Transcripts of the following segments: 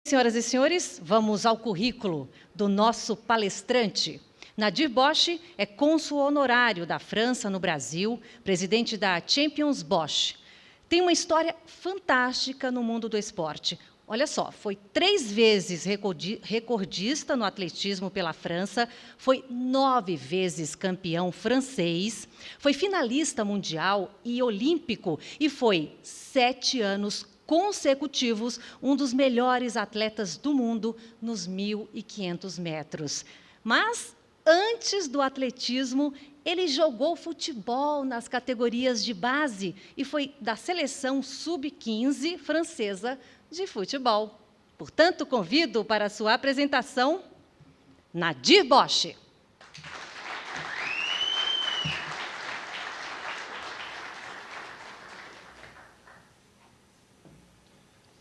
Senhoras e senhores, vamos ao currículo do nosso palestrante. Nadir Bosch é cônsul honorário da França no Brasil, presidente da Champions Bosch. Tem uma história fantástica no mundo do esporte. Olha só, foi 3 vezes recordista no atletismo pela França, foi 9 vezes campeão francês, foi finalista mundial e olímpico e foi 7 anos consecutivos um dos melhores atletas do mundo nos 1.500 metros. Mas, antes do atletismo, ele jogou futebol nas categorias de base e foi da seleção sub-15 francesa de futebol. Portanto, convido para a sua apresentação, Nadir Bosch.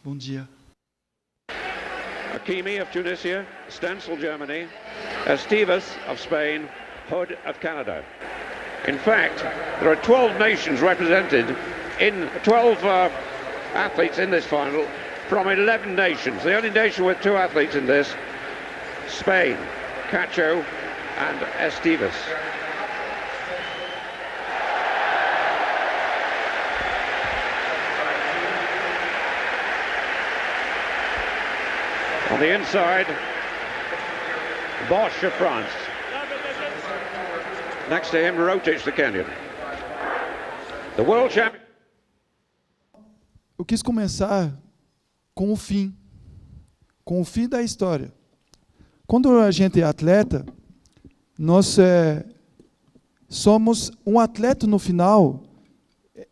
Bom dia. Hakimi of Tunisia, Stancil Germany, Esteves of Spain, Hood of Canada. In fact, there are 12 nations represented in 12 athletes in this final from 11 nations. The only nation with 2 athletes in this, Spain, Cacho and Esteves. On the inside, Bosch of France. Next to him, Rotich, the Kenyan. The world champion. Eu quis começar com o fim da história. Quando a gente é atleta, nós somos um atleta no final.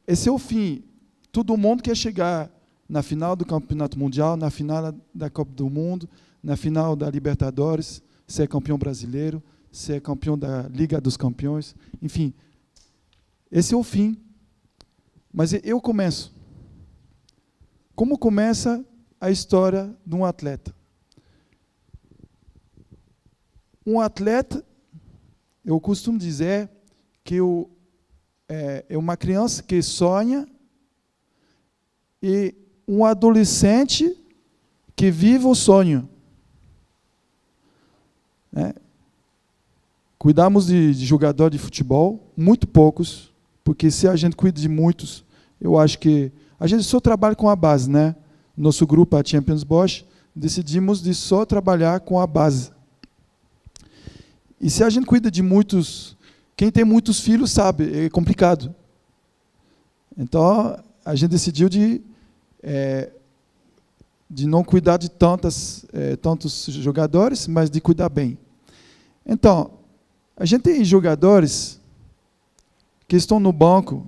Esse é o fim. Todo mundo quer chegar na final do Campeonato Mundial, na final da Copa do Mundo, na final da Libertadores, ser campeão brasileiro, ser campeão da Liga dos Campeões, enfim. Esse é o fim. Mas eu começo. Como começa a história de um atleta? Um atleta, eu costumo dizer que é uma criança que sonha e um adolescente que vive o sonho. Cuidamos de jogador de futebol, muito poucos, porque se a gente cuida de muitos, eu acho que a gente só trabalha com a base, né? Nosso grupo, a Champions Bosch, decidimos de só trabalhar com a base. E se a gente cuida de muitos, quem tem muitos filhos sabe, é complicado. Então, a gente decidiu de não cuidar de tantos jogadores, mas de cuidar bem. Então, a gente tem jogadores que estão no banco,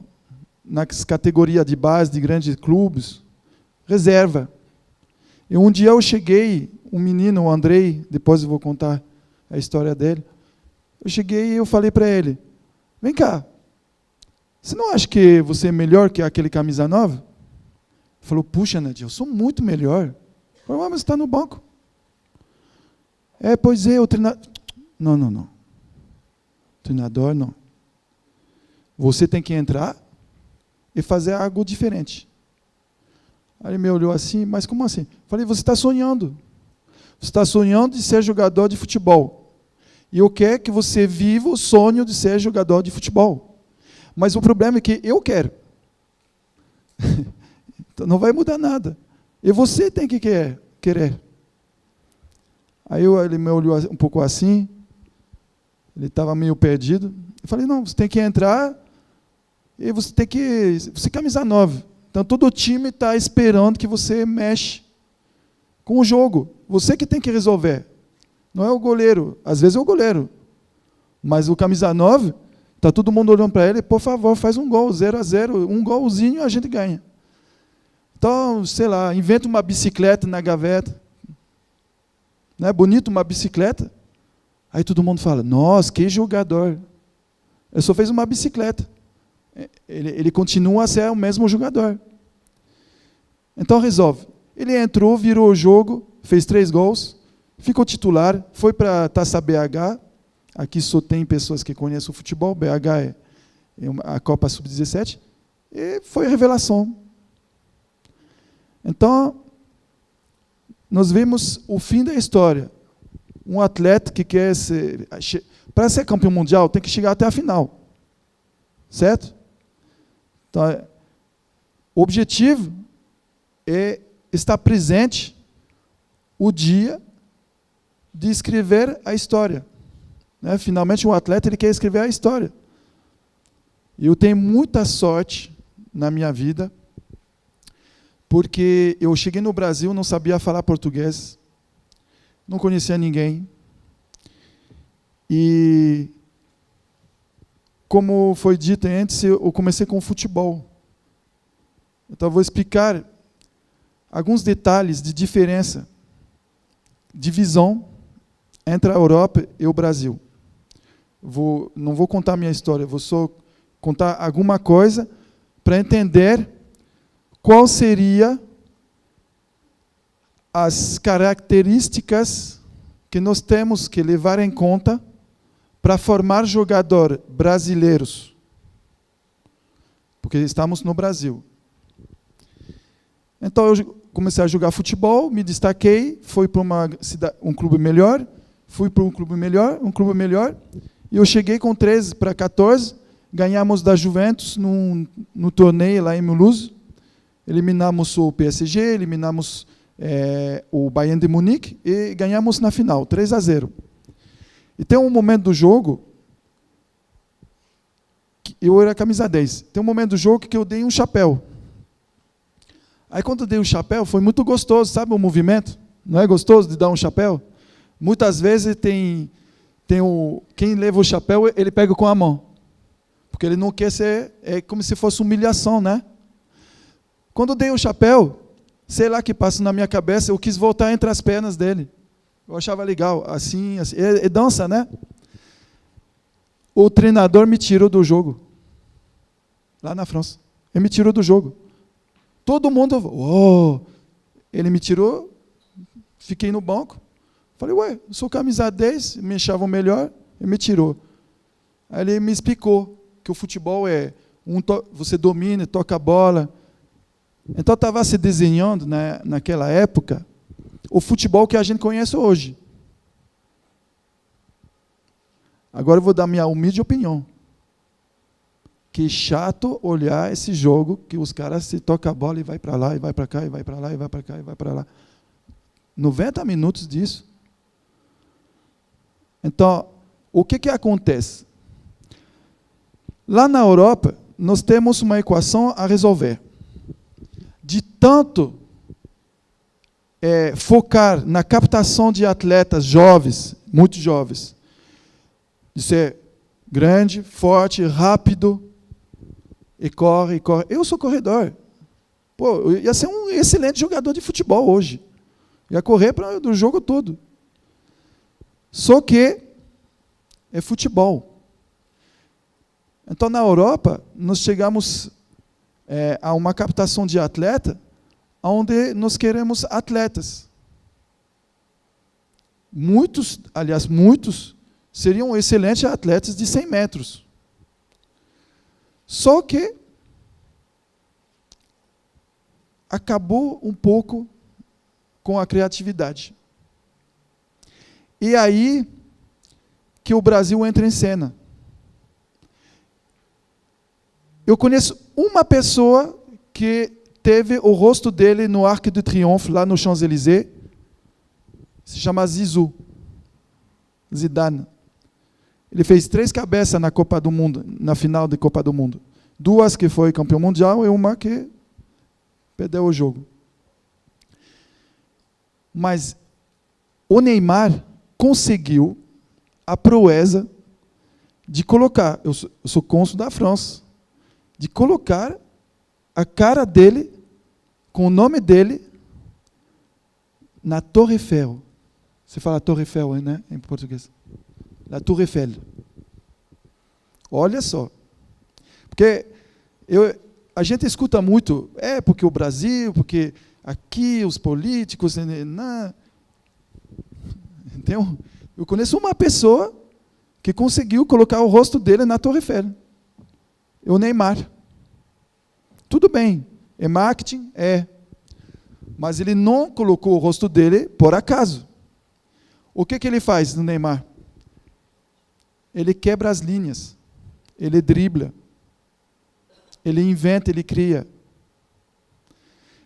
nas categorias de base de grandes clubes, reserva. E um dia eu cheguei, um menino, o Andrei, depois eu vou contar a história dele, eu cheguei e eu falei para ele, vem cá, você não acha que você é melhor que aquele camisa 9? Ele falou, puxa, Nadir, eu sou muito melhor. Eu falei, mas você está no banco. Pois é, o treinador... Não. Treinador, não. Você tem que entrar e fazer algo diferente. Aí ele me olhou assim, mas como assim? Eu falei, você está sonhando. Você está sonhando de ser jogador de futebol. E eu quero que você viva o sonho de ser jogador de futebol. Mas o problema é que eu quero. Então não vai mudar nada. E você tem que querer. Aí ele me olhou um pouco assim, ele estava meio perdido. Eu falei, não, você tem que entrar e você tem que... Você é camisa 9. Então todo o time está esperando que você mexe com o jogo. Você que tem que resolver. Não é o goleiro. Às vezes é o goleiro. Mas o camisa 9, está todo mundo olhando para ele, por favor, faz um gol, 0-0, um golzinho a gente ganha. Então, sei lá, inventa uma bicicleta na gaveta. Não é bonito uma bicicleta? Aí todo mundo fala, nossa, que jogador. Ele só fez uma bicicleta. Ele continua a ser o mesmo jogador. Então resolve. Ele entrou, virou o jogo, fez 3 gols, ficou titular, foi para a Taça BH. Aqui só tem pessoas que conhecem o futebol, BH é a Copa Sub-17, e foi revelação. Então, nós vemos o fim da história. Um atleta que quer ser... Para ser campeão mundial, tem que chegar até a final. Certo? Então, o objetivo é estar presente o dia de escrever a história. Né? Finalmente, um atleta ele quer escrever a história. E eu tenho muita sorte na minha vida, porque eu cheguei no Brasil, não sabia falar português, não conhecia ninguém. E, como foi dito antes, eu comecei com o futebol. Então, eu vou explicar alguns detalhes de diferença, de visão entre a Europa e o Brasil. Não vou contar a minha história, vou só contar alguma coisa para entender qual seria as características que nós temos que levar em conta para formar jogadores brasileiros. Porque estamos no Brasil. Então, eu comecei a jogar futebol, me destaquei, fui para um clube melhor, fui para um clube melhor, e eu cheguei com 13 para 14, ganhamos da Juventus no torneio lá em Mulhouse, eliminamos o PSG, eliminamos o Bayern de Munique e ganhamos na final, 3-0. E tem um momento do jogo, que eu era camisa 10, tem um momento do jogo que eu dei um chapéu. Aí quando eu dei o chapéu, foi muito gostoso, sabe o movimento? Não é gostoso de dar um chapéu? Muitas vezes quem leva o chapéu, ele pega com a mão. Porque ele não quer ser, é como se fosse humilhação, né? Quando eu dei o chapéu, sei lá o que passa na minha cabeça, eu quis voltar entre as pernas dele. Eu achava legal, assim, é dança, né? O treinador me tirou do jogo, lá na França. Ele me tirou do jogo. Todo mundo, ele me tirou, fiquei no banco. Falei, eu sou camisa 10, me achavam melhor, ele me tirou. Aí ele me explicou que o futebol você domina, toca a bola. Então estava se desenhando, naquela época, o futebol que a gente conhece hoje. Agora eu vou dar minha humilde opinião. Que chato olhar esse jogo que os caras se tocam a bola e vai para lá, e vai para cá, e vai para lá, e vai para cá, e vai para lá. 90 minutos disso. Então, o que acontece? Lá na Europa, nós temos uma equação a resolver. De tanto focar na captação de atletas jovens, muito jovens, de ser grande, forte, rápido, e corre. Eu sou corredor. Pô, eu ia ser um excelente jogador de futebol hoje. Ia correr do jogo todo. Só que é futebol. Então, na Europa, nós chegamos a uma captação de atleta onde nós queremos atletas. Muitos seriam excelentes atletas de 100 metros. Só que acabou um pouco com a criatividade. E aí que o Brasil entra em cena. Eu conheço uma pessoa que teve o rosto dele no Arc de Triomphe, lá no Champs-Élysées, se chama Zizou, Zidane. Ele fez 3 cabeças na Copa do Mundo, na final da Copa do Mundo. 2 que foi campeão mundial e uma que perdeu o jogo. Mas o Neymar conseguiu a proeza de colocar, eu sou cônsul da França, de colocar a cara dele, com o nome dele, na Torre Eiffel. Você fala Torre Eiffel, né, em português? La Tour Eiffel. Olha só. Porque a gente escuta muito, porque o Brasil, porque aqui os políticos... Então, eu conheço uma pessoa que conseguiu colocar o rosto dele na Torre Eiffel. É o Neymar. Tudo bem, é marketing? Mas ele não colocou o rosto dele por acaso. O que ele faz no Neymar? Ele quebra as linhas, ele dribla, ele inventa, ele cria.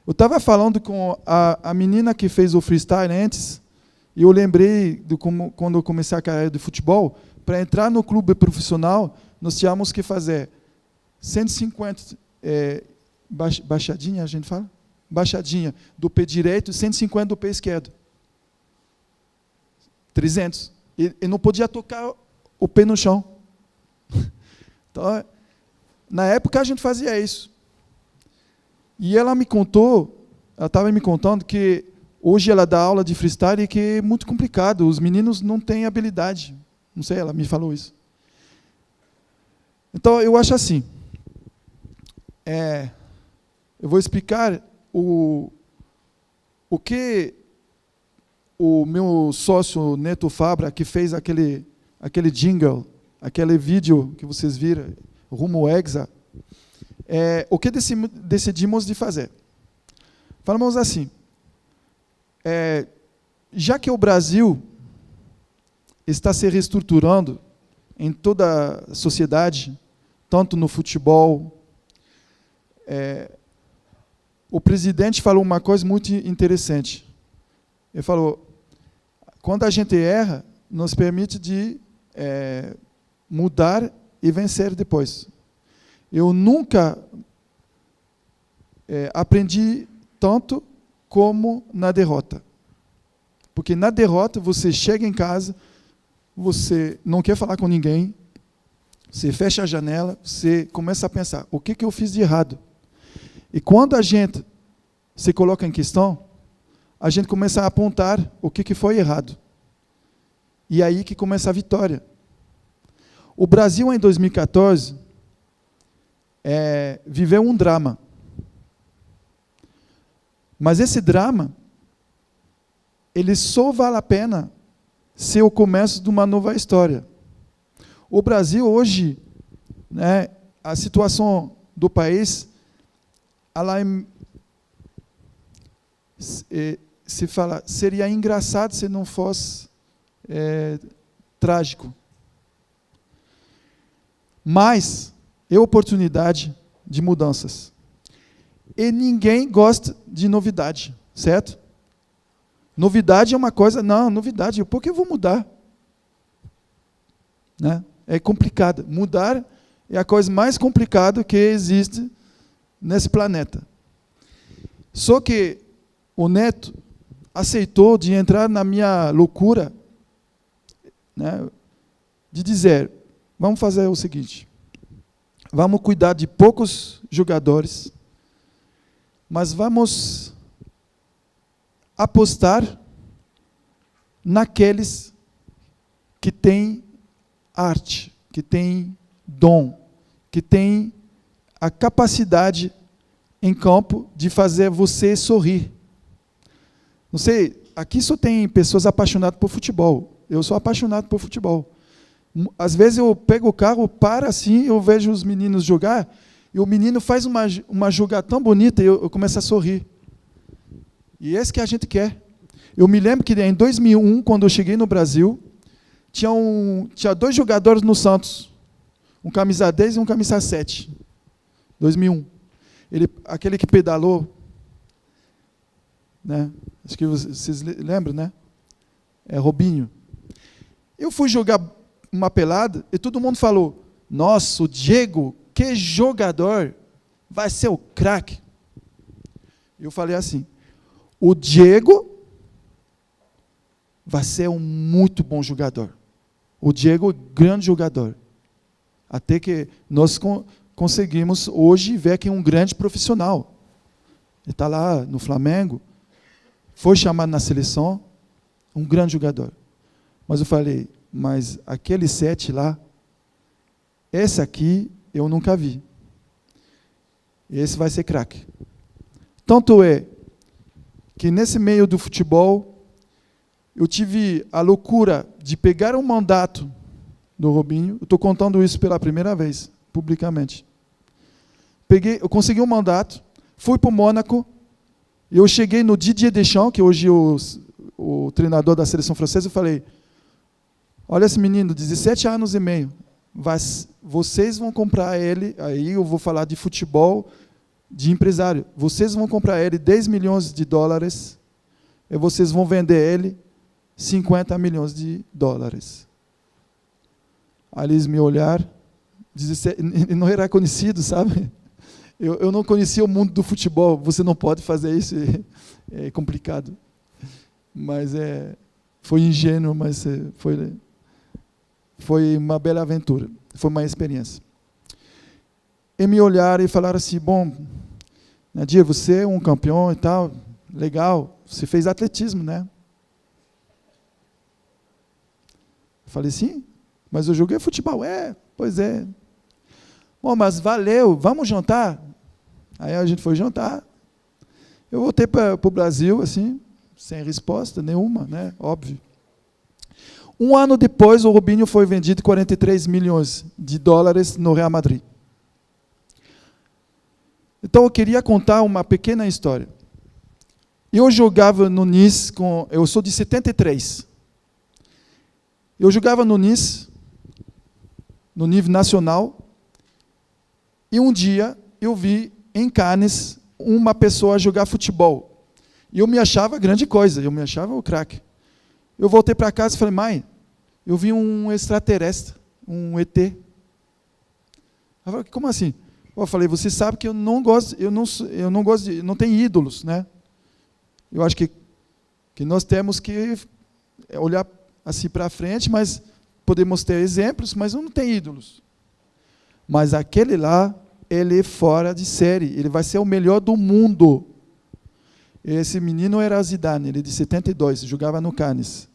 Eu estava falando com a menina que fez o freestyle antes, e eu lembrei de quando eu comecei a carreira de futebol, para entrar no clube profissional, nós tínhamos que fazer 150 baixadinha, a gente fala? Baixadinha do pé direito, 150 do pé esquerdo. 300. E não podia tocar o pé no chão. Então, na época a gente fazia isso. E ela me contou, ela estava me contando que hoje ela dá aula de freestyle e que é muito complicado, os meninos não têm habilidade. Não sei, ela me falou isso. Então, eu acho assim, eu vou explicar o que o meu sócio Neto Fabra, que fez aquele jingle, aquele vídeo que vocês viram, rumo ao Hexa, o que decidimos de fazer. Falamos assim, já que o Brasil está se reestruturando em toda a sociedade, tanto no futebol, o presidente falou uma coisa muito interessante. Ele falou, quando a gente erra, nos permite de mudar e vencer depois. Eu nunca aprendi tanto como na derrota. Porque na derrota, você chega em casa, você não quer falar com ninguém, você fecha a janela, você começa a pensar, o que eu fiz de errado? E quando a gente se coloca em questão, a gente começa a apontar o que foi errado. E aí que começa a vitória. O Brasil, em 2014, viveu um drama. Mas esse drama, ele só vale a pena ser o começo de uma nova história. O Brasil, hoje, né, a situação do país, ela se fala, seria engraçado se não fosse trágico. Mas é oportunidade de mudanças. E ninguém gosta de novidade, certo? Novidade é uma coisa, não, novidade, por que eu vou mudar? Né? É complicado. Mudar é a coisa mais complicada que existe nesse planeta. Só que o Neto aceitou de entrar na minha loucura, né, de dizer, vamos fazer o seguinte, vamos cuidar de poucos jogadores, mas vamos apostar naqueles que têm arte, que têm dom, que têm a capacidade em campo de fazer você sorrir. Não sei, aqui só tem pessoas apaixonadas por futebol. Eu sou apaixonado por futebol. Às vezes eu pego o carro, paro assim, eu vejo os meninos jogar, e o menino faz uma jogada tão bonita, e eu começo a sorrir. E é isso que a gente quer. Eu me lembro que em 2001, quando eu cheguei no Brasil, tinha dois jogadores no Santos, um camisa 10 e um camisa 7. 2001. Aquele que pedalou, né? Acho que vocês lembram, né? Robinho. Eu fui jogar uma pelada e todo mundo falou, nossa, o Diego, que jogador, vai ser o craque. Eu falei assim, o Diego vai ser um muito bom jogador. O Diego é um grande jogador. Até que nós conseguimos hoje ver que é um grande profissional. Ele está lá no Flamengo, foi chamado na seleção, um grande jogador. Mas eu falei, mas aquele 7 lá, esse aqui eu nunca vi. Esse vai ser craque. Tanto é que nesse meio do futebol, eu tive a loucura de pegar um mandato do Robinho. Eu estou contando isso pela primeira vez, publicamente. Eu consegui um mandato, fui para o Mônaco, Eu cheguei no Didier Deschamps, que hoje é o treinador da seleção francesa, e falei, olha esse menino, 17 anos e meio, vocês vão comprar ele, aí eu vou falar de futebol, de empresário, vocês vão comprar ele 10 milhões de dólares, e vocês vão vender ele 50 milhões de dólares. Aí eles me olharam, ele não era conhecido, sabe? Eu não conhecia o mundo do futebol, você não pode fazer isso, é complicado. Mas foi ingênuo, mas foi uma bela aventura, foi uma experiência. E me olharam e falaram assim, bom, Nadir, você é um campeão e tal, legal, você fez atletismo, né? Eu falei, sim, mas eu joguei futebol. Pois é. Bom, mas valeu, vamos jantar? Aí a gente foi jantar. Eu voltei para o Brasil, assim, sem resposta nenhuma, né? Óbvio. Um ano depois, o Robinho foi vendido 43 milhões de dólares no Real Madrid. Então, eu queria contar uma pequena história. Eu jogava no Nice, eu sou de 73. Eu jogava no Nice, no nível nacional, e um dia eu vi em Cannes uma pessoa jogar futebol. E eu me achava grande coisa, eu me achava o craque. Eu voltei para casa e falei, mãe, eu vi um extraterrestre, um ET. Ela falou, como assim? Eu falei, você sabe que eu não gosto de, não tenho ídolos, né? Eu acho que nós temos que olhar assim para frente, mas podemos ter exemplos, mas eu não tenho ídolos. Mas aquele lá, ele é fora de série, ele vai ser o melhor do mundo. Esse menino era Zidane, ele é de 72, jogava no Cannes.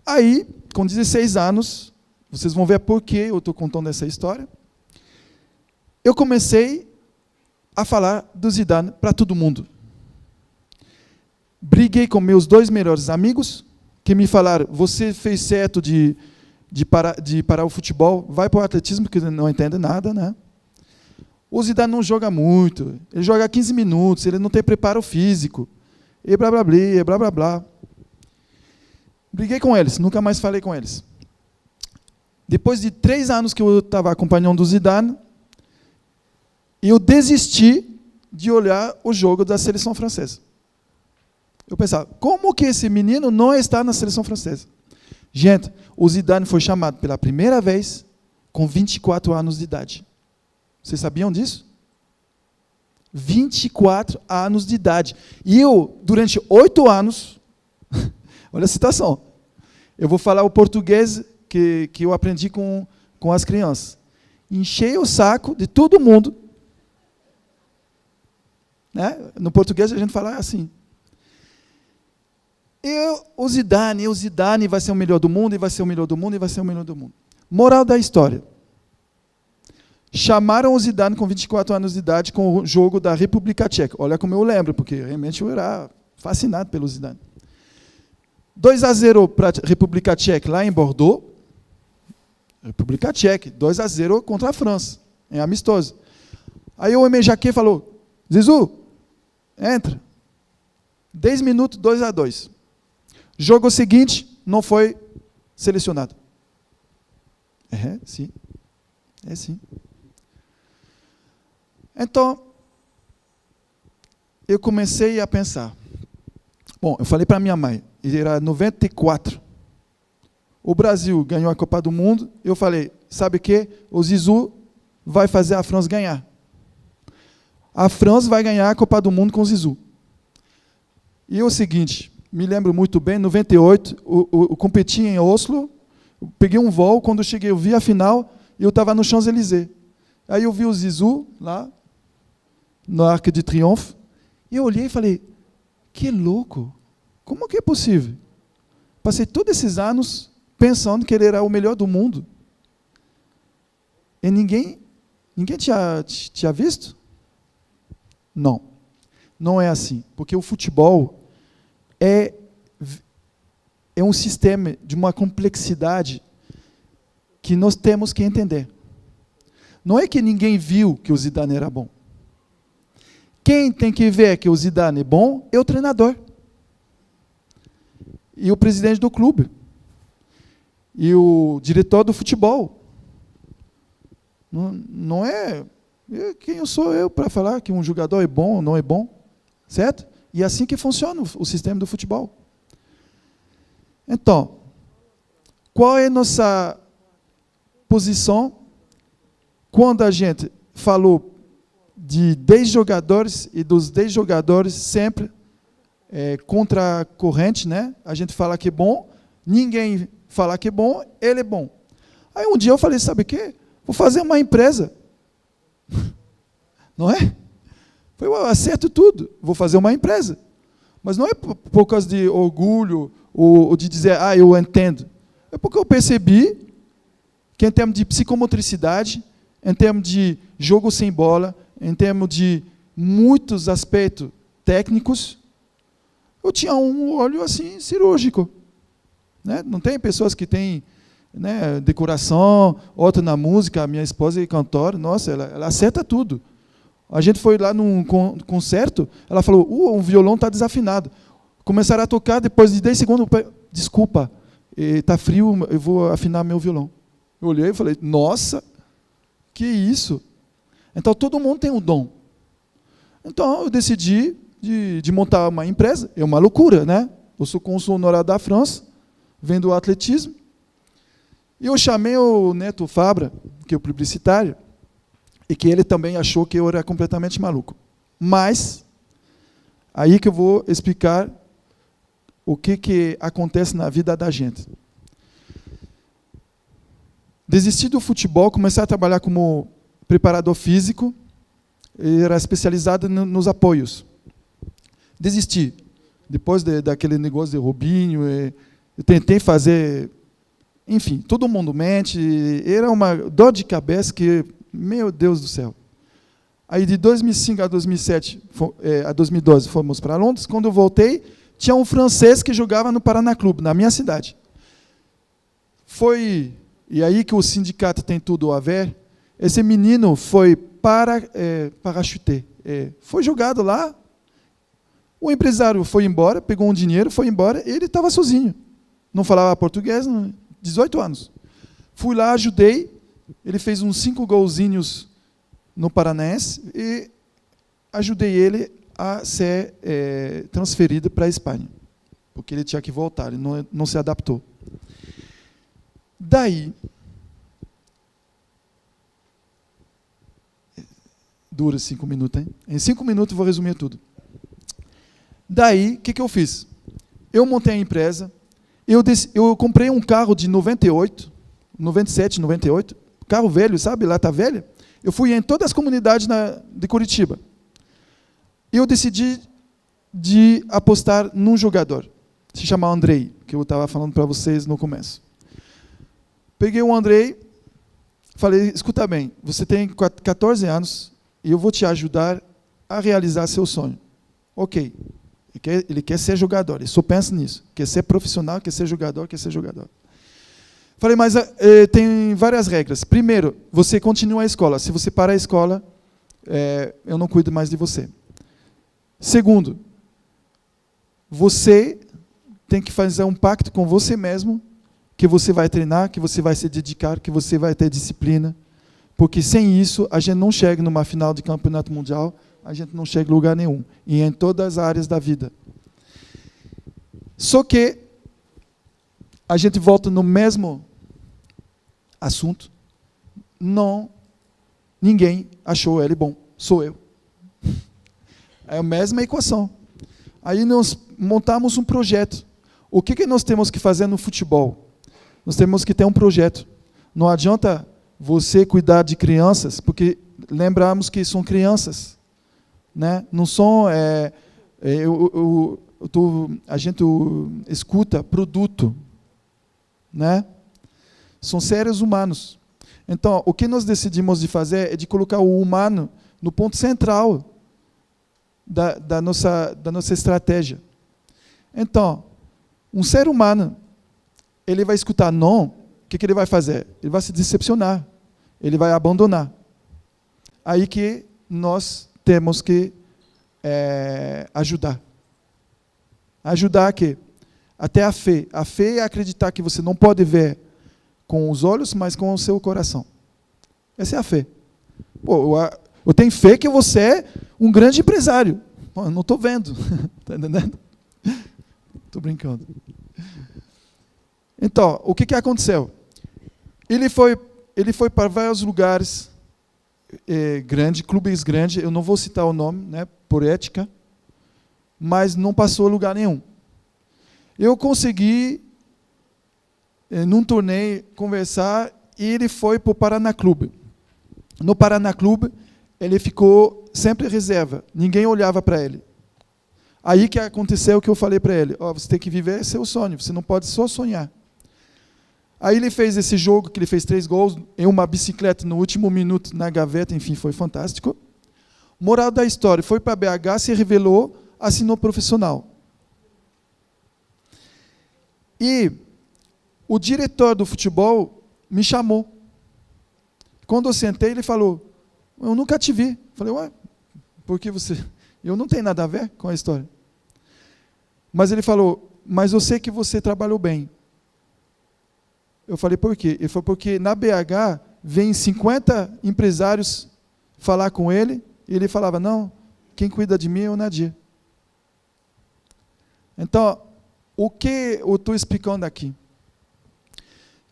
Aí, com 16 anos, vocês vão ver por que eu estou contando essa história, eu comecei a falar do Zidane para todo mundo. Briguei com meus 2 melhores amigos, que me falaram, você fez certo de parar o futebol, vai para o atletismo, que não entende nada, né? O Zidane não joga muito, ele joga 15 minutos, ele não tem preparo físico, e blá, blá, blá, e blá, blá, blá. Briguei com eles, nunca mais falei com eles. Depois de 3 anos que eu estava acompanhando o Zidane, eu desisti de olhar o jogo da seleção francesa. Eu pensava, como que esse menino não está na seleção francesa? Gente, o Zidane foi chamado pela primeira vez com 24 anos de idade. Vocês sabiam disso? 24 anos de idade. E eu, durante 8 anos, olha a citação, eu vou falar o português que eu aprendi com as crianças. Enchei o saco de todo mundo. Né? No português a gente fala assim. O Zidane vai ser o melhor do mundo, e vai ser o melhor do mundo, e vai ser o melhor do mundo. Moral da história. Chamaram o Zidane com 24 anos de idade com o jogo da República Tcheca. Olha como eu lembro, porque realmente eu era fascinado pelo Zidane. 2-0 para a República Tcheca, lá em Bordeaux. República Tcheca, 2-0 contra a França, em amistoso. Aí o Aimé Jacquet falou, Zizou, entra. 10 minutos, 2-2. Jogo seguinte, não foi selecionado. Sim. Sim. Então, eu comecei a pensar. Bom, eu falei para minha mãe, ele era 94. O Brasil ganhou a Copa do Mundo. Eu falei, sabe o quê? O Zizou vai fazer a França ganhar. A França vai ganhar a Copa do Mundo com o Zizou. E o seguinte, me lembro muito bem, em 98, eu competi em Oslo, peguei um voo, quando eu cheguei, eu vi a final, e eu estava no Champs-Élysées. Aí eu vi o Zizou, lá, no Arc de Triomphe, e eu olhei e falei, que louco, como que é possível? Passei todos esses anos pensando que ele era o melhor do mundo. E ninguém tinha visto? Não, não é assim, porque o futebol é um sistema de uma complexidade que nós temos que entender. Não é que ninguém viu que o Zidane era bom. Quem tem que ver que o Zidane é bom é o treinador. E o presidente do clube. E o diretor do futebol. Não é... Quem sou eu para falar que um jogador é bom ou não é bom? Certo? E é assim que funciona o sistema do futebol. Então, qual é a nossa posição quando a gente falou de 10 jogadores e dos 10 jogadores sempre contra a corrente, né? A gente fala que é bom, ninguém fala que é bom, ele é bom. Aí um dia eu falei, sabe o quê? Vou fazer uma empresa. Não é? Eu acerto tudo, vou fazer uma empresa. Mas não é por causa de orgulho ou de dizer, eu entendo. É porque eu percebi que em termos de psicomotricidade, em termos de jogo sem bola, em termos de muitos aspectos técnicos, eu tinha um olho assim cirúrgico. Né? Não tem pessoas que têm, né, decoração, outra na música, a minha esposa é cantora, nossa, ela acerta tudo. A gente foi lá num concerto, ela falou, o violão está desafinado. Começaram a tocar, depois de 10 segundos, desculpa, está frio, eu vou afinar meu violão. Eu olhei e falei, nossa, que isso? Então, todo mundo tem um dom. Então, eu decidi de montar uma empresa. É uma loucura, né? Eu sou cônsul honorário da França, venho do atletismo. E eu chamei o Neto Fabra, que é o publicitário, e que ele também achou que eu era completamente maluco. Mas, aí que eu vou explicar o que acontece na vida da gente. Desisti do futebol, comecei a trabalhar como preparador físico, era especializado nos apoios. Desisti. Depois daquele negócio de Robinho, eu tentei fazer... Enfim, todo mundo mente, era uma dor de cabeça que... Meu Deus do céu. Aí de 2005 a 2007, a 2012, fomos para Londres. Quando eu voltei, tinha um francês que jogava no Paraná Clube, na minha cidade. Foi... E aí que o sindicato tem tudo a ver. Esse menino foi parachuter. Foi jogado lá. O empresário foi embora, pegou um dinheiro, foi embora, e ele estava sozinho. Não falava português, 18 anos. Fui lá, ajudei. Ele fez uns 5 golzinhos no Paranaense e ajudei ele a ser transferido para a Espanha, porque ele tinha que voltar, ele não se adaptou. Daí, dura 5 minutos, hein? Em 5 minutos eu vou resumir tudo. Daí, o que eu fiz? Eu montei a empresa, eu comprei um carro de 97, 98, carro velho, sabe, lata velha. Eu fui em todas as comunidades de Curitiba. Eu decidi de apostar num jogador, se chama Andrei, que eu estava falando para vocês no começo. Peguei o Andrei, falei, escuta bem, você tem 14 anos e eu vou te ajudar a realizar seu sonho. Ok, ele quer ser jogador, ele só pensa nisso, quer ser profissional, quer ser jogador, quer ser jogador. Falei, mas tem várias regras. Primeiro, você continua a escola. Se você parar a escola, eu não cuido mais de você. Segundo, você tem que fazer um pacto com você mesmo, que você vai treinar, que você vai se dedicar, que você vai ter disciplina, porque sem isso a gente não chega numa final de campeonato mundial, a gente não chega em lugar nenhum, e em todas as áreas da vida. Só que a gente volta no mesmo assunto. Ninguém achou ele bom, sou eu. É a mesma equação. Aí nós montamos um projeto. O que nós temos que fazer no futebol? Nós temos que ter um projeto. Não adianta você cuidar de crianças, porque lembramos que são crianças, né? Não são... a gente escuta produto, né? São seres humanos. Então, o que nós decidimos de fazer é de colocar o humano no ponto central da nossa estratégia. Então, um ser humano, ele vai escutar não, o que ele vai fazer? Ele vai se decepcionar, ele vai abandonar. Aí que nós temos que ajudar. Ajudar a quê? Até a fé. A fé é acreditar que você não pode ver com os olhos, mas com o seu coração. Essa é a fé. Pô, eu tenho fé que você é um grande empresário. Pô, eu não estou vendo. Está entendendo? Estou brincando. Então, o que aconteceu? Ele foi para vários lugares grandes, clubes grandes, eu não vou citar o nome, né, por ética, mas não passou a lugar nenhum. Eu consegui, num torneio, conversar, e ele foi para o Paraná Clube. No Paraná Clube, ele ficou sempre reserva, ninguém olhava para ele. Aí que aconteceu o que eu falei para ele, você tem que viver seu sonho, você não pode só sonhar. Aí ele fez esse jogo, que ele fez 3 gols, em uma bicicleta no último minuto, na gaveta, enfim, foi fantástico. Moral da história, foi para BH, se revelou, assinou profissional. E o diretor do futebol me chamou. Quando eu sentei, ele falou, eu nunca te vi. Falei, ué, por que você... Eu não tenho nada a ver com a história. Mas ele falou, mas eu sei que você trabalhou bem. Eu falei, por quê? Ele falou, porque na BH vem 50 empresários falar com ele, e ele falava, não, quem cuida de mim é o Nadir. Então, o que eu estou explicando aqui?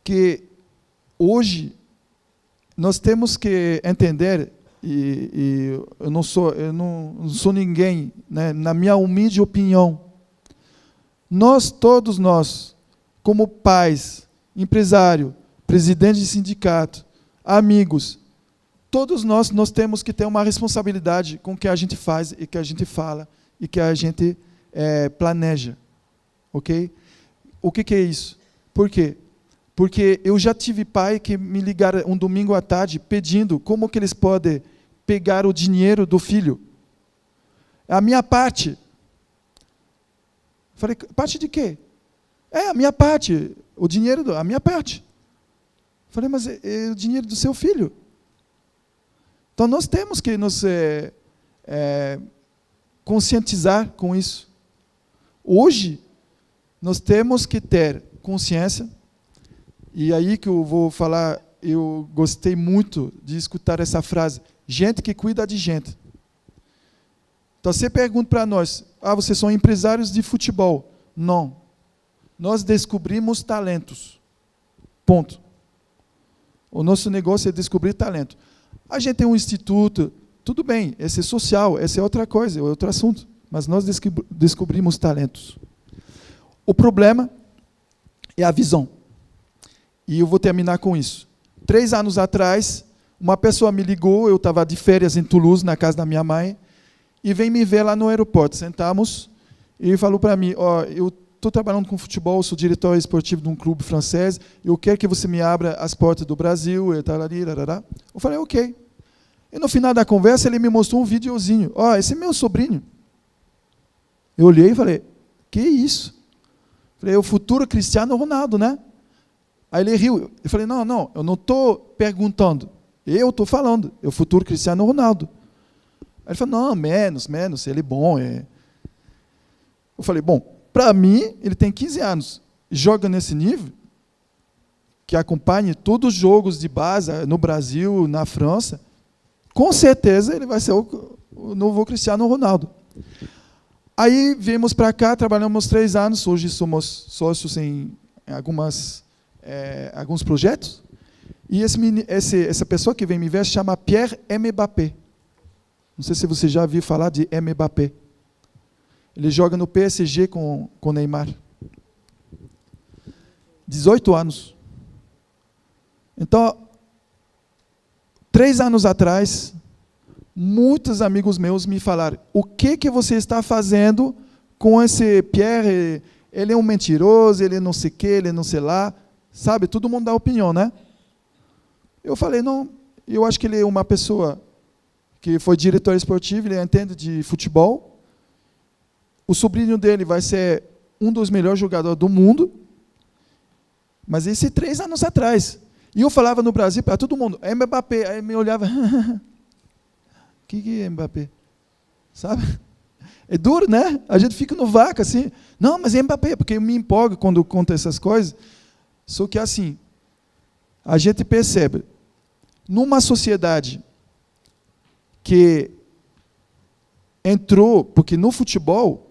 Que hoje nós temos que entender, e eu não sou ninguém, né, na minha humilde opinião, todos nós, como pais, empresário, presidente de sindicato, amigos, todos nós temos que ter uma responsabilidade com o que a gente faz e que a gente fala e que a gente planeja, ok? O que é isso? Por quê? Porque eu já tive pai que me ligaram um domingo à tarde pedindo como que eles podem pegar o dinheiro do filho. A minha parte. Falei, parte de quê? A minha parte, o dinheiro, a minha parte. Falei, mas é o dinheiro do seu filho. Então nós temos que nos conscientizar com isso. Hoje, nós temos que ter consciência, e aí que eu vou falar, eu gostei muito de escutar essa frase, gente que cuida de gente. Então você pergunta para nós, vocês são empresários de futebol? Não. Nós descobrimos talentos. Ponto. O nosso negócio é descobrir talento. A gente tem um instituto, tudo bem, esse é social, esse é outra coisa, é outro assunto. Mas nós descobrimos talentos. O problema é a visão. E eu vou terminar com isso. 3 anos atrás, uma pessoa me ligou, eu estava de férias em Toulouse, na casa da minha mãe, e veio me ver lá no aeroporto. Sentamos, e ele falou para mim, eu estou trabalhando com futebol, sou diretor esportivo de um clube francês, eu quero que você me abra as portas do Brasil, e tal, ali, rarará. Eu falei, ok. E no final da conversa, ele me mostrou um videozinho. Esse é meu sobrinho. Eu olhei e falei, que isso? Falei, é o futuro Cristiano Ronaldo, né? Aí ele riu. Eu falei, não, eu não estou perguntando. Eu estou falando, é o futuro Cristiano Ronaldo. Aí ele falou, não, menos, ele é bom. Eu falei, bom, para mim, ele tem 15 anos, joga nesse nível, que acompanha todos os jogos de base no Brasil, na França, com certeza ele vai ser o novo Cristiano Ronaldo. Aí viemos para cá, trabalhamos 3 anos, hoje somos sócios em alguns projetos, e essa pessoa que vem me ver se chama Pierre Mbappé. Não sei se você já ouviu falar de Mbappé. Ele joga no PSG com Neymar. 18 anos. Então, 3 anos atrás, muitos amigos meus me falaram, o que você está fazendo com esse Pierre? Ele é um mentiroso, ele não sei o que, ele não sei lá. Sabe, todo mundo dá opinião, né? Eu falei, não, eu acho que ele é uma pessoa que foi diretor esportivo, ele entende de futebol. O sobrinho dele vai ser um dos melhores jogadores do mundo. Mas isso é 3 anos atrás. E eu falava no Brasil para todo mundo, é Mbappé. Aí me olhava, o que é Mbappé? Sabe? É duro, né? A gente fica no vácuo, assim. Não, mas é Mbappé, porque eu me empolgo quando conto essas coisas. Só que, assim, a gente percebe, numa sociedade que entrou, porque no futebol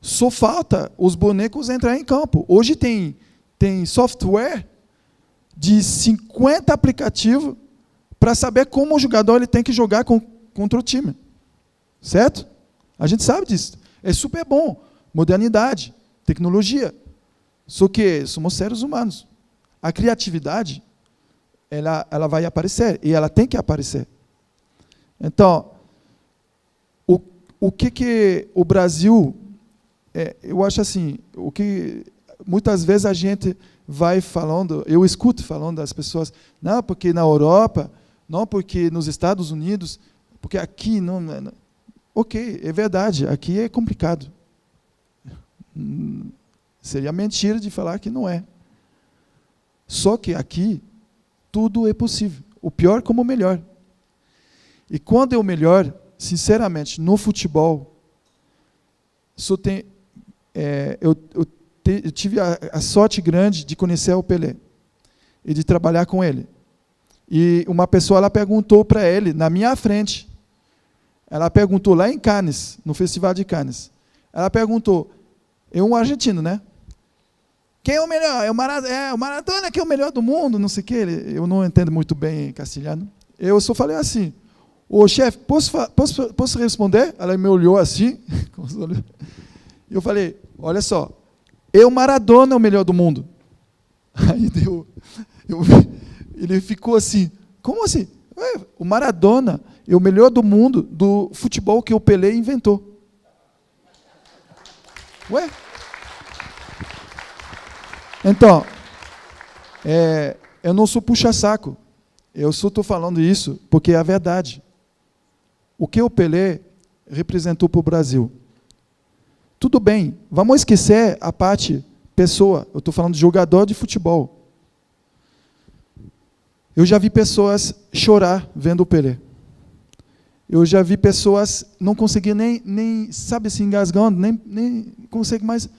só falta os bonecos entrar em campo. Hoje tem software de 50 aplicativos para saber como o jogador ele tem que jogar contra o time. Certo? A gente sabe disso. É super bom. Modernidade, tecnologia. Só que somos seres humanos. A criatividade, ela vai aparecer, e ela tem que aparecer. Então, o que o Brasil... eu acho assim, o que muitas vezes a gente vai falando, eu escuto falando das pessoas, não, porque na Europa, não, porque nos Estados Unidos, porque aqui não... Ok, é verdade, aqui é complicado. Seria mentira de falar que não é. Só que aqui, tudo é possível. O pior como o melhor. E quando é o melhor, sinceramente, no futebol, eu tive a sorte grande de conhecer o Pelé e de trabalhar com ele. E uma pessoa ela perguntou para ele, na minha frente, ela perguntou lá em Cannes, no Festival de Cannes, ela perguntou, é um argentino, né? Quem é o melhor? É o Maradona que é o melhor do mundo, não sei o quê. Eu não entendo muito bem castelhano. Eu só falei assim, ô chefe, posso responder? Ela me olhou assim, eu falei, olha só, o Maradona é o melhor do mundo. Aí ele ficou assim, como assim? O Maradona é o melhor do mundo do futebol que o Pelé inventou. Ué? Então, eu não sou puxa-saco. Eu só estou falando isso porque é a verdade. O que o Pelé representou para o Brasil? Tudo bem, vamos esquecer a parte pessoa. Eu estou falando de jogador de futebol. Eu já vi pessoas chorar vendo o Pelé. Eu já vi pessoas não conseguir nem sabe, se engasgando, nem consegue mais.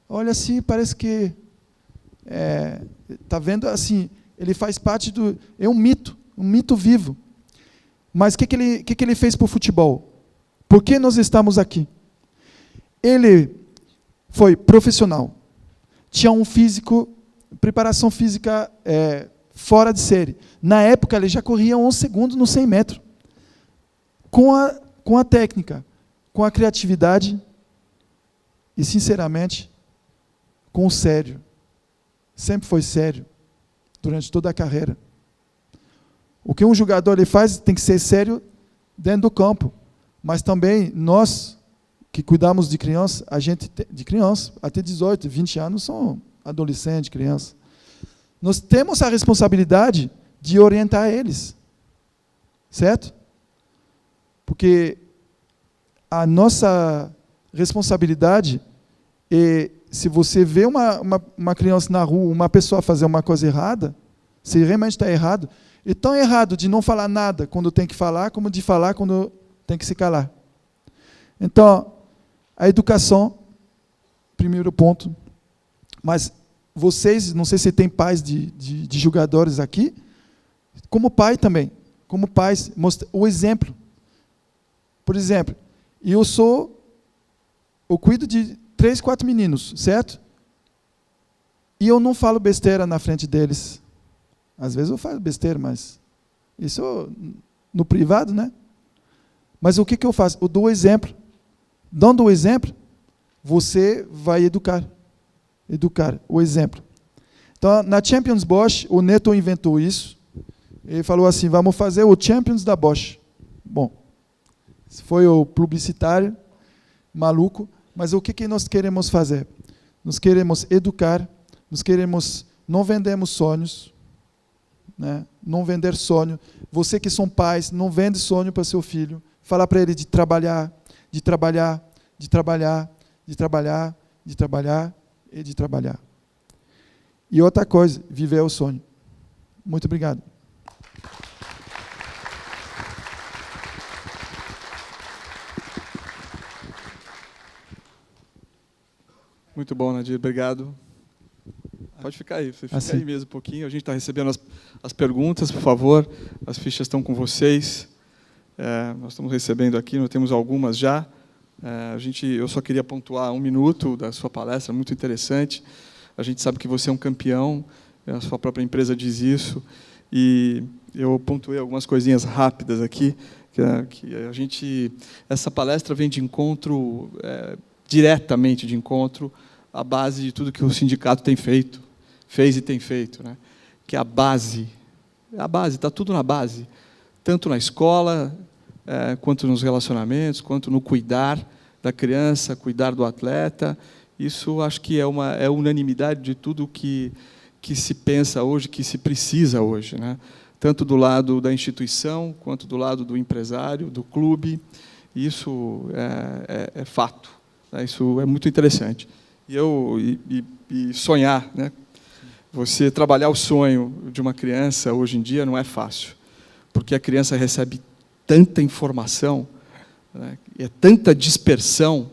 Olha assim, parece que tá vendo assim, ele faz parte do... É um mito vivo. Mas o que ele fez para o futebol? Por que nós estamos aqui? Ele foi profissional. Tinha um físico, preparação física fora de série. Na época, ele já corria 11 segundos no 100 metros. Com a técnica, com a criatividade e, sinceramente, com o sério. Sempre foi sério, durante toda a carreira. O que um jogador ele faz tem que ser sério dentro do campo. Mas também nós, que cuidamos de criança, de criança, até 18, 20 anos, são adolescentes, crianças. Nós temos a responsabilidade de orientar eles. Certo? Porque a nossa responsabilidade é, se você vê uma criança na rua, uma pessoa fazer uma coisa errada, se realmente está errado, é tão errado de não falar nada quando tem que falar, como de falar quando tem que se calar. Então, a educação, primeiro ponto. Mas vocês, não sei se tem pais de jogadores aqui, como pai também, como pais, o exemplo. Por exemplo, eu cuido de 3, 4 meninos, certo? E eu não falo besteira na frente deles. Às vezes eu falo besteira, mas isso no privado, né? Mas o que eu faço? Eu dou o exemplo. Dando o exemplo, você vai educar. Educar, o exemplo. Então, na Champions Bosch, o Neto inventou isso. Ele falou assim, vamos fazer o Champions da Bosch. Bom, foi o publicitário maluco, mas o que nós queremos fazer? Nós queremos educar, não vendemos sonhos, né? Não vender sonho. Você que são pais, não vende sonho para seu filho. Fala para ele de trabalhar, de trabalhar, de trabalhar, de trabalhar, de trabalhar e de trabalhar. E outra coisa, viver o sonho. Muito obrigado. Muito bom, Nadir, obrigado. Pode ficar aí, você fica aí mesmo um pouquinho. A gente está recebendo as perguntas, por favor. As fichas estão com vocês. Nós estamos recebendo aqui, nós temos algumas já. Eu só queria pontuar 1 minuto da sua palestra, muito interessante. A gente sabe que você é um campeão, a sua própria empresa diz isso. E eu pontuei algumas coisinhas rápidas aqui, que a gente... Essa palestra vem de encontro, diretamente de encontro, à base de tudo que o sindicato fez e tem feito, né? Que é a base, está tudo na base, tanto na escola, quanto nos relacionamentos, quanto no cuidar da criança, cuidar do atleta. Isso acho que é unanimidade de tudo que se pensa hoje, que se precisa hoje, né? Tanto do lado da instituição, quanto do lado do empresário, do clube. Isso é fato, né? Isso é muito interessante. E sonhar, né? Você trabalhar o sonho de uma criança, hoje em dia, não é fácil, porque a criança recebe tanta informação, né? É tanta dispersão,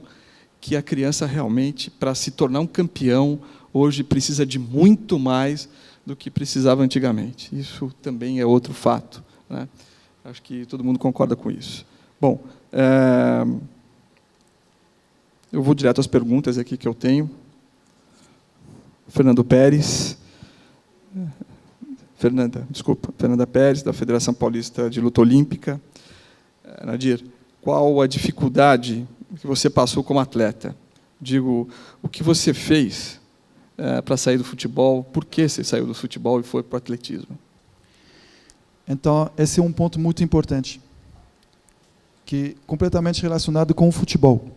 que a criança realmente, para se tornar um campeão, hoje precisa de muito mais do que precisava antigamente. Isso também é outro fato, né? Acho que todo mundo concorda com isso. Bom, eu vou direto às perguntas aqui que eu tenho. Fernando Pérez. Fernanda Pérez, da Federação Paulista de Luta Olímpica. Nadir, qual a dificuldade que você passou como atleta? Digo, o que você fez para sair do futebol? Por que você saiu do futebol e foi para o atletismo? Então, esse é um ponto muito importante, que completamente relacionado com o futebol.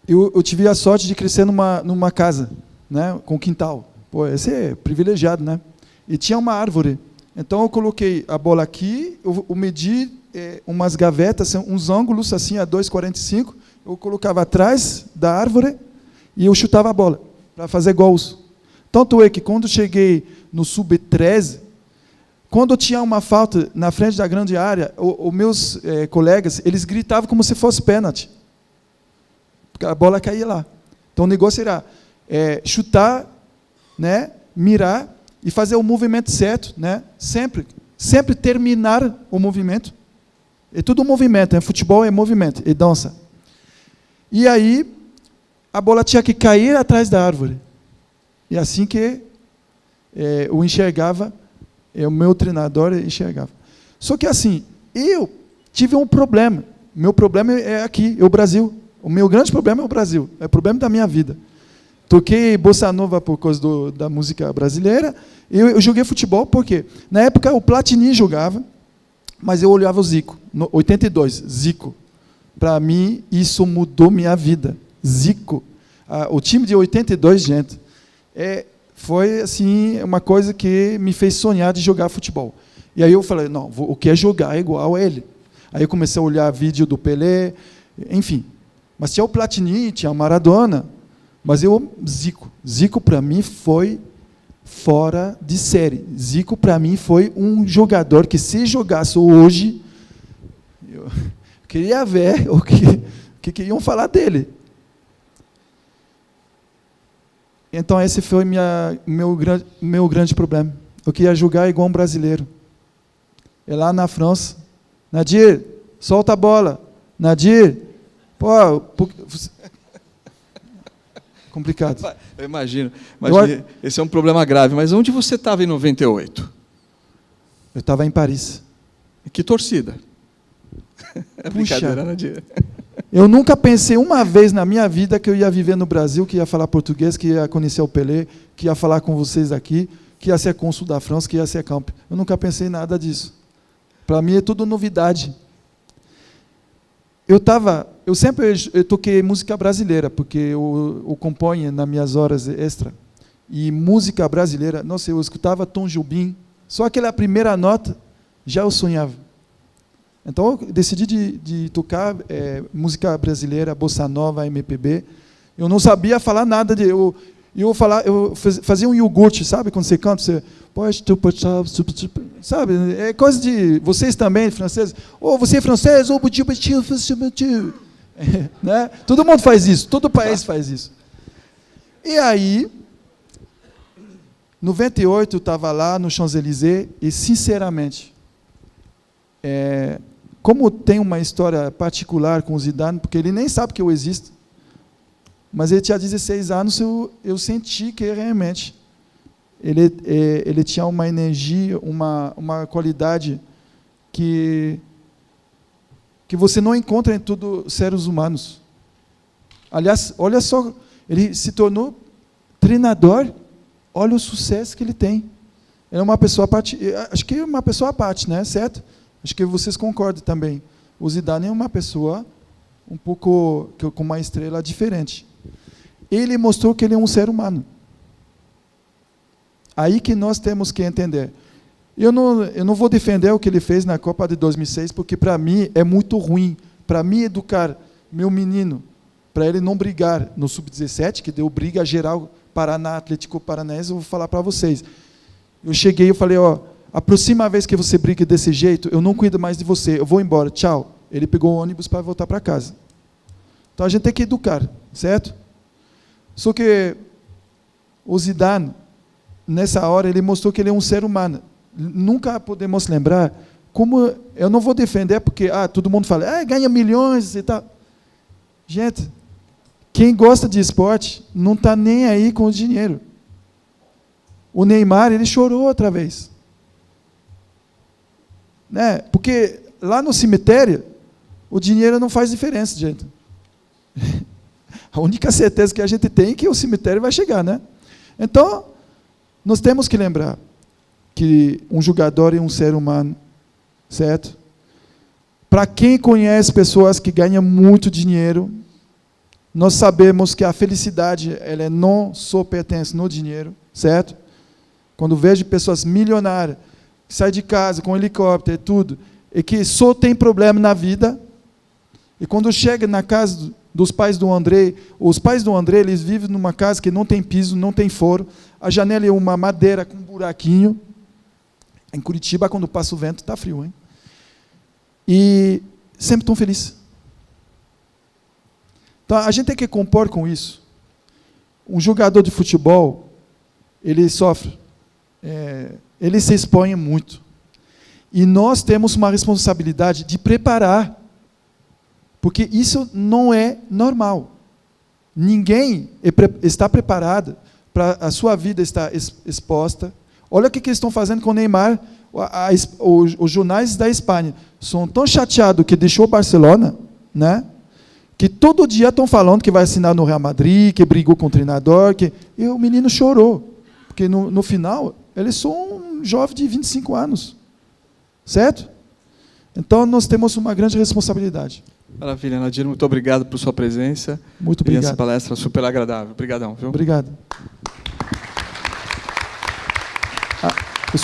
Eu tive a sorte de crescer numa casa, né, com quintal. Pô, esse é privilegiado, né? E tinha uma árvore. Então eu coloquei a bola aqui, eu medi umas gavetas, uns ângulos assim a 2,45. Eu colocava atrás da árvore e eu chutava a bola para fazer gols. Tanto é que quando cheguei no sub-13, quando tinha uma falta na frente da grande área, os meus colegas, eles gritavam como se fosse pênalti. Porque a bola caía lá. Então o negócio era chutar, né, mirar e fazer o movimento certo, né? Sempre terminar o movimento. É tudo movimento, futebol é movimento, é dança. E aí a bola tinha que cair atrás da árvore. E assim que eu enxergava, o meu treinador enxergava. Só que assim, eu tive um problema. Meu problema é aqui, é o Brasil. O meu grande problema é o Brasil. É o problema da minha vida. Toquei bossa nova por causa da música brasileira. Eu joguei futebol porque, na época, o Platini jogava, mas eu olhava o Zico. No 82, Zico. Para mim, isso mudou minha vida. Zico. O time de 82, gente, foi assim, uma coisa que me fez sonhar de jogar futebol. E aí eu falei, não, eu quero jogar igual a ele. Aí eu comecei a olhar vídeo do Pelé, enfim. Mas tinha o Platini, tinha o Maradona, mas Zico para mim foi fora de série. Zico para mim foi um jogador que, se jogasse hoje, eu queria ver o que iam falar dele. Então esse foi meu grande problema. Eu queria jogar igual um brasileiro. É lá na França. Nadir, solta a bola. Nadir, complicado. Eu imagino. Esse é um problema grave. Mas onde você estava em 98? Eu estava em Paris. E que torcida? É brincadeira, Nadir. Eu nunca pensei uma vez na minha vida que eu ia viver no Brasil, que ia falar português, que ia conhecer o Pelé, que ia falar com vocês aqui, que ia ser cônsul da França, que ia ser campeão. Eu nunca pensei em nada disso. Para mim é tudo novidade. Eu sempre toquei música brasileira, porque eu componho nas minhas horas extra. E música brasileira, nossa, eu escutava Tom Jobim, só aquela primeira nota, já eu sonhava. Então eu decidi de tocar música brasileira, bossa nova, MPB. Eu não sabia falar nada de... Eu fazia um iogurte, sabe? Quando você canta, você... Sabe? É coisa de... Vocês também, franceses. Ou você é francês, ou... Né? Todo mundo faz isso, todo país faz isso. E aí, em 98, eu estava lá no Champs-Élysées e, sinceramente, como tem uma história particular com o Zidane, porque ele nem sabe que eu existo, mas ele tinha 16 anos, eu senti que realmente ele tinha uma energia, uma qualidade que você não encontra em todos os seres humanos. Aliás, olha só, ele se tornou treinador, olha o sucesso que ele tem. Ele é uma pessoa à parte, acho que é uma pessoa à parte, né? Certo? Acho que vocês concordam também. O Zidane é uma pessoa um pouco com uma estrela diferente. Ele mostrou que ele é um ser humano. Aí que nós temos que entender. Eu não vou defender o que ele fez na Copa de 2006, porque para mim é muito ruim. Para mim educar meu menino, para ele não brigar no Sub-17, que deu briga geral Paraná, Atlético Paranaense, eu vou falar para vocês. Eu cheguei e falei, a próxima vez que você briga desse jeito, eu não cuido mais de você, eu vou embora, tchau. Ele pegou o ônibus para voltar para casa. Então a gente tem que educar, certo? Só que o Zidane, nessa hora, ele mostrou que ele é um ser humano. Nunca podemos lembrar como... Eu não vou defender porque todo mundo fala, ganha milhões e tal. Gente, quem gosta de esporte não está nem aí com o dinheiro. O Neymar, ele chorou outra vez. Né? Porque lá no cemitério, o dinheiro não faz diferença, gente. A única certeza que a gente tem é que o cemitério vai chegar, né? Então, nós temos que lembrar que um jogador é um ser humano, certo? Para quem conhece pessoas que ganham muito dinheiro, nós sabemos que a felicidade ela não só pertence no dinheiro, certo? Quando vejo pessoas milionárias que saem de casa com helicóptero e tudo, e que só tem problema na vida, e quando chega na casa dos pais do André, os pais do André, eles vivem numa casa que não tem piso, não tem forro, a janela é uma madeira com um buraquinho. Em Curitiba, quando passa o vento, está frio, hein? E sempre estão felizes. Então, a gente tem que compor com isso. Um jogador de futebol, ele sofre, ele se expõe muito. E nós temos uma responsabilidade de preparar, porque isso não é normal. Ninguém está preparado para a sua vida estar exposta. Olha o que eles estão fazendo com o Neymar. Os jornais da Espanha são tão chateados que deixou o Barcelona, né? Que todo dia estão falando que vai assinar no Real Madrid, que brigou com o treinador, e o menino chorou, porque no final ele é só um jovem de 25 anos, certo? Então nós temos uma grande responsabilidade. Maravilha, Nadir, muito obrigado por sua presença. Muito obrigado. E essa palestra super agradável. Obrigadão, viu? Obrigado. Eu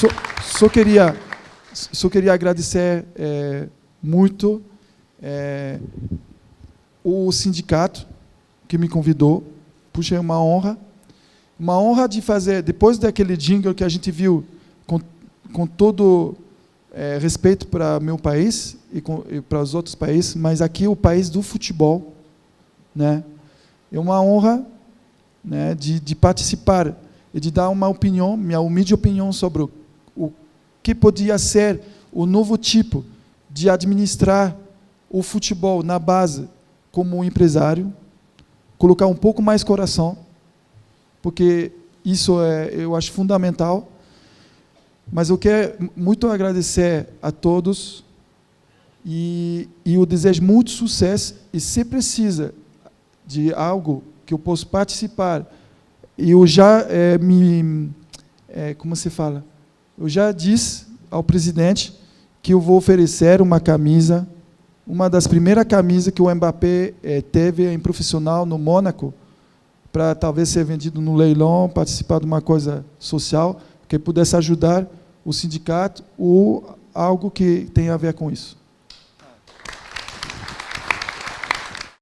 só queria agradecer muito o sindicato que me convidou. Puxa, é uma honra de fazer, depois daquele jingle que a gente viu, com todo respeito para meu país e para os outros países, mas aqui é o país do futebol, né? É uma honra, né, de participar e de dar uma opinião, minha humilde opinião sobre o que podia ser o novo tipo de administrar o futebol na base como um empresário, colocar um pouco mais coração, porque isso eu acho fundamental. Mas eu quero muito agradecer a todos e eu desejo muito sucesso. E se precisa de algo que eu possa participar, eu já como se fala? Eu já disse ao presidente que eu vou oferecer uma camisa, uma das primeiras camisas que o Mbappé teve em profissional no Mônaco, para talvez ser vendido no leilão, participar de uma coisa social, que pudesse ajudar o sindicato ou algo que tenha a ver com isso.